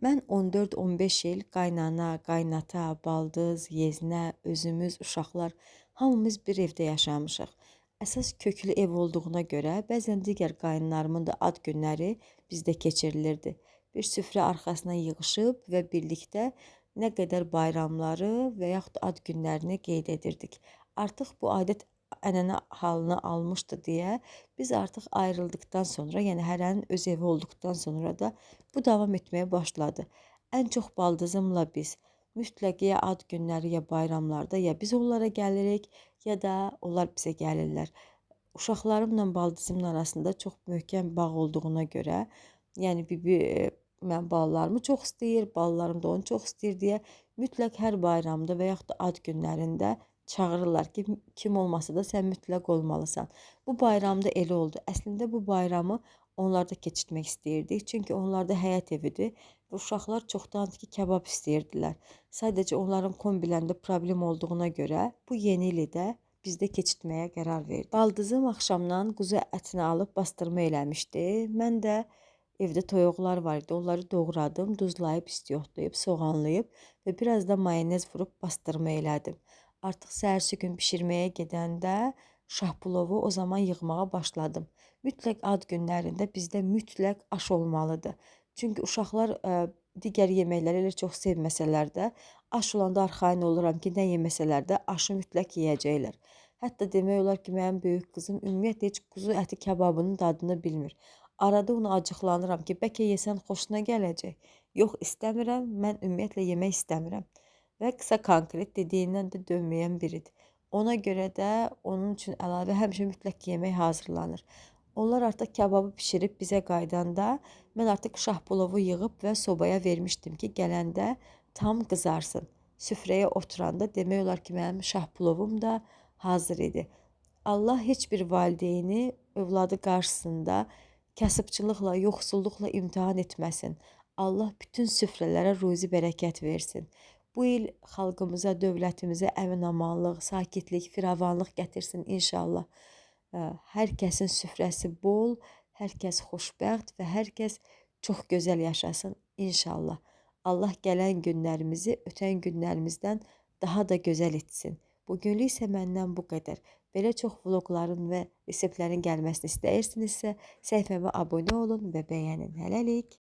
Mən 14-15 il qaynana, qaynata, baldız, yeznə, özümüz, uşaqlar hamımız bir evdə yaşamışıq. Əsas köklü ev olduğuna görə bəzən digər qayınlarımın da ad günləri bizdə keçirilirdi. Bir süfrə arxasına yığışıb və birlikdə nə qədər bayramları və yaxud da ad günlərini qeyd edirdik. Artıq bu adət ənənə halını almışdı deyə biz artıq ayrıldıqdan sonra, yəni hərənin öz evi olduqdan sonra da bu davam etməyə başladı. Ən çox baldızımla biz mütləq ya ad günləri ya bayramlarda ya biz onlara gəlirik, ya da onlar bizə gəlirlər. Uşaqlarımla baldızımın arasında çox möhkəm bağ olduğuna görə, yəni mən balalarımı çox istəyir, balalarım da onu çox istəyir deyə mütləq hər bayramda və yaxud da ad günlərində çağırırlar ki, kim olmasa da sən mütləq olmalısan. Bu bayramda elə oldu. Əslində bu bayramı onlarda keçirtmək istəyirdik. Çünki onlarda həyət evidir və uşaqlar çoxdandır ki, kabab istəyirdilər. Sadəcə onların kombilərində problem olduğuna görə bu yeni ili də bizdə keçirtməyə qərar verdik. Baldızım axşamdan quzu ətini alıb bastırma eləmişdi. Mən də evdə toyuqlar var idi. Onları doğradım, duzlayıb, istiyoxlayıb, soğanlayıb və biraz da mayonez vurub bastırma elədim. Artıq səhərsi gün bişirməyə gedəndə şahpulovu o zaman yığmağa başladım. Mütləq ad günlərində bizdə mütləq aş olmalıdır. Çünki uşaqlar digər yeməkləri elə çox sevməsələr də, aş olanda arxayın oluram ki, nə yeməsələr də aşı mütləq yeyəcəklər. Hətta demək olar ki, mənim böyük qızım ümumiyyətlə heç quzu əti kababının dadını bilmir. Arada ona acıqlanıram ki, bəlkə yesən xoşuna gələcək. Yox, istəmirəm, mən ümumiyyətlə yemək istəmirəm. Və qısa konkret dediyindən də dönməyən biridir. Ona görə də onun üçün əlavə həmişə mütləq yemək hazırlanır. Onlar artıq kababı bişirib bizə qaydanda, mən artıq şahpulovu yığıb və sobaya vermişdim ki, gələndə tam qızarsın. Süfrəyə oturanda demək olar ki, mənim şahpulovum da hazır idi. Allah heç bir valideyni övladı qarşısında kasıbçılıqla, yoxsulluqla imtahan etməsin. Allah bütün süfrələrə ruzi bərəkət versin. Bu il xalqımıza, dövlətimizə əmin-amanlıq, sakitlik, firavanlıq gətirsin inşallah. Hər kəsin süfrəsi bol, hər kəs xoşbəxt və hər kəs çox gözəl yaşasın inşallah. Allah gələn günlərimizi ötən günlərimizdən daha da gözəl etsin. Bugünlük isə məndən bu qədər. Belə çox vloqların və reseptlərin gəlməsini istəyirsinizsə, səhifəmə abunə olun və bəyənin. Hələlik.